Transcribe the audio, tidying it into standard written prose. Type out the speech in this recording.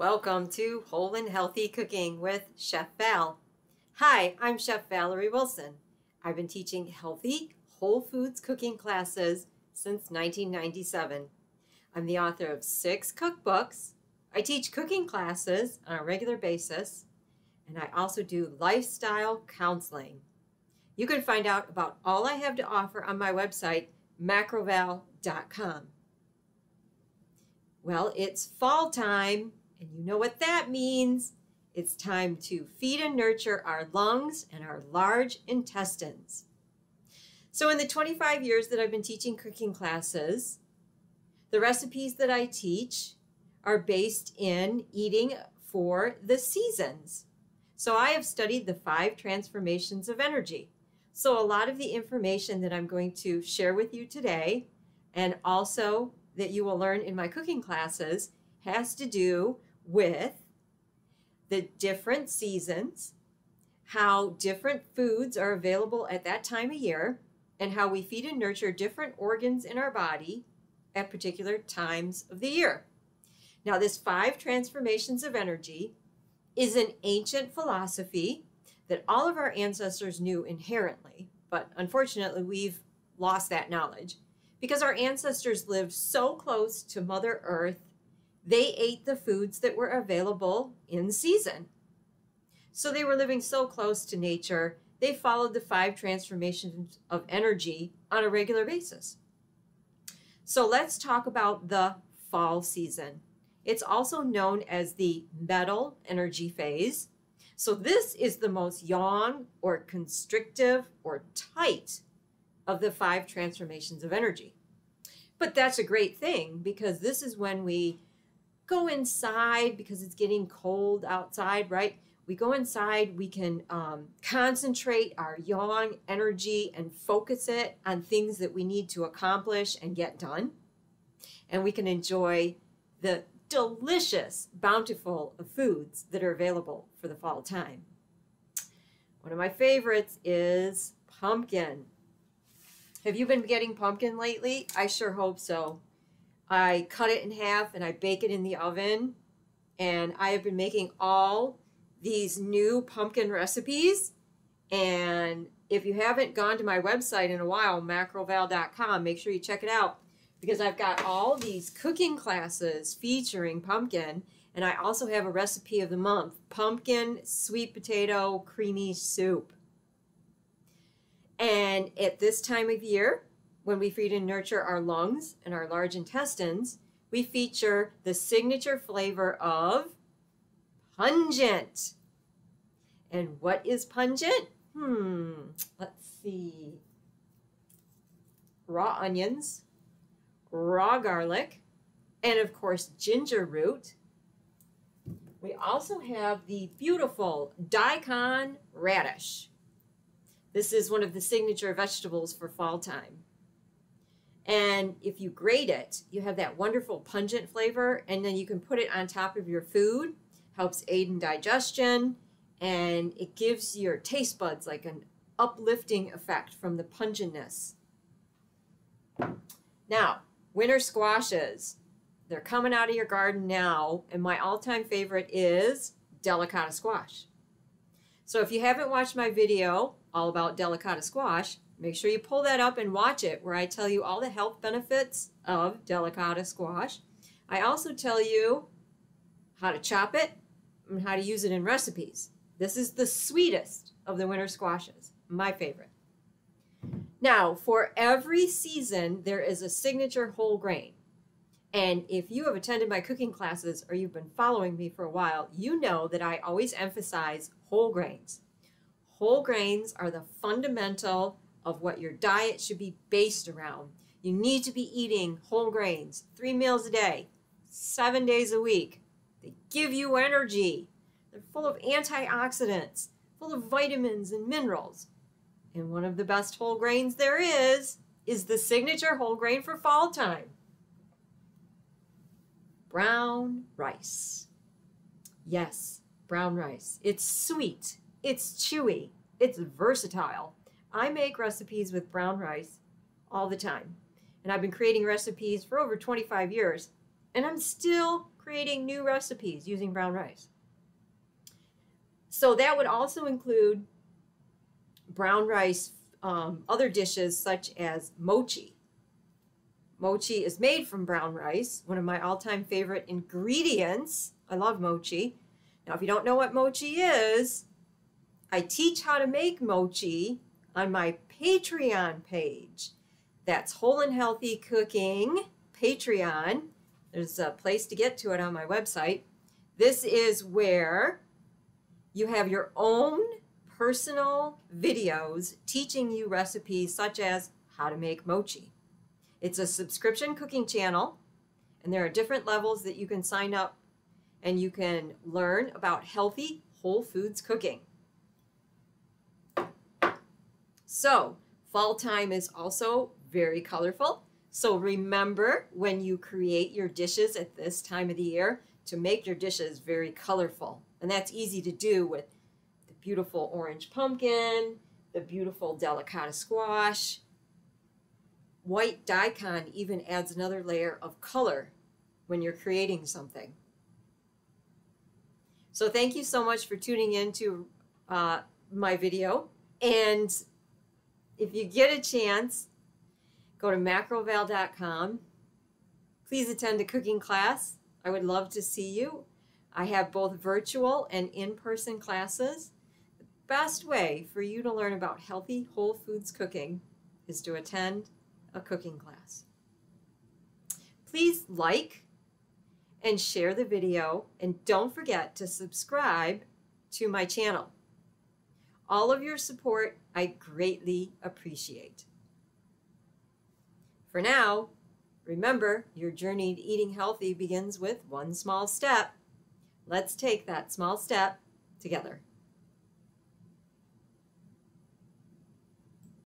Welcome to Whole and Healthy Cooking with Chef Val. Hi, I'm Chef Valerie Wilson. I've been teaching healthy, whole foods cooking classes since 1997. I'm the author of 6 cookbooks. I teach cooking classes on a regular basis, and I also do lifestyle counseling. You can find out about all I have to offer on my website, macroval.com. Well, it's fall time, and you know what that means. It's time to feed and nurture our lungs and our large intestines. So in the 25 years that I've been teaching cooking classes, the recipes that I teach are based in eating for the seasons. So I have studied the 5 transformations of energy. So a lot of the information that I'm going to share with you today, and also that you will learn in my cooking classes, has to do with the different seasons, how different foods are available at that time of year, and how we feed and nurture different organs in our body at particular times of the year. Now, this 5 transformations of energy is an ancient philosophy that all of our ancestors knew inherently, but unfortunately we've lost that knowledge because our ancestors lived so close to Mother Earth. They ate the foods that were available in season. So they were living so close to nature, they followed the 5 transformations of energy on a regular basis. So let's talk about the fall season. It's also known as the metal energy phase. So this is the most yang or constrictive or tight of the 5 transformations of energy. But that's a great thing because this is when we go inside because it's getting cold outside, right? We go inside, we can concentrate our yang energy and focus it on things that we need to accomplish and get done. And we can enjoy the delicious, bountiful foods that are available for the fall time. One of my favorites is pumpkin. Have you been getting pumpkin lately? I sure hope so. I cut it in half and I bake it in the oven. And I have been making all these new pumpkin recipes. And if you haven't gone to my website in a while, macroval.com, make sure you check it out, because I've got all these cooking classes featuring pumpkin. And I also have a recipe of the month, pumpkin sweet potato creamy soup. And at this time of year, when we feed and nurture our lungs and our large intestines, we feature the signature flavor of pungent. And what is pungent? Let's see. Raw onions, raw garlic, and of course ginger root. We also have the beautiful daikon radish. This is one of the signature vegetables for fall time. And if you grate it, you have that wonderful pungent flavor, and then you can put it on top of your food. Helps aid in digestion, and it gives your taste buds like an uplifting effect from the pungentness. Now, winter squashes. They're coming out of your garden now, and my all-time favorite is delicata squash. So if you haven't watched my video all about delicata squash, make sure you pull that up and watch it, where I tell you all the health benefits of delicata squash. I also tell you how to chop it and how to use it in recipes. This is the sweetest of the winter squashes, my favorite. Now, for every season, there is a signature whole grain. And if you have attended my cooking classes or you've been following me for a while, you know that I always emphasize whole grains. Whole grains are the fundamental of what your diet should be based around. You need to be eating whole grains 3 meals a day, 7 days a week. They give you energy. They're full of antioxidants, full of vitamins and minerals. And one of the best whole grains there is the signature whole grain for fall time. Brown rice. Yes, brown rice. It's sweet, it's chewy, it's versatile. I make recipes with brown rice all the time. And I've been creating recipes for over 25 years. And I'm still creating new recipes using brown rice. So that would also include brown rice, other dishes such as mochi. Mochi is made from brown rice, one of my all-time favorite ingredients. I love mochi. Now, if you don't know what mochi is, I teach how to make mochi on my Patreon page. That's Whole and Healthy Cooking Patreon. There's a place to get to it on my website. This is where you have your own personal videos teaching you recipes such as how to make mochi. It's a subscription cooking channel, and there are different levels that you can sign up, and you can learn about healthy, whole foods cooking. So, fall time is also very colorful. So remember, when you create your dishes at this time of the year, to make your dishes very colorful. And that's easy to do with the beautiful orange pumpkin, the beautiful delicata squash. White daikon even adds another layer of color when you're creating something. So thank you so much for tuning in to my video. And if you get a chance, go to macroval.com. Please attend a cooking class. I would love to see you. I have both virtual and in-person classes. The best way for you to learn about healthy, whole foods cooking is to attend a cooking class. Please like and share the video, and don't forget to subscribe to my channel. All of your support I greatly appreciate. For now, remember, your journey to eating healthy begins with one small step. Let's take that small step together.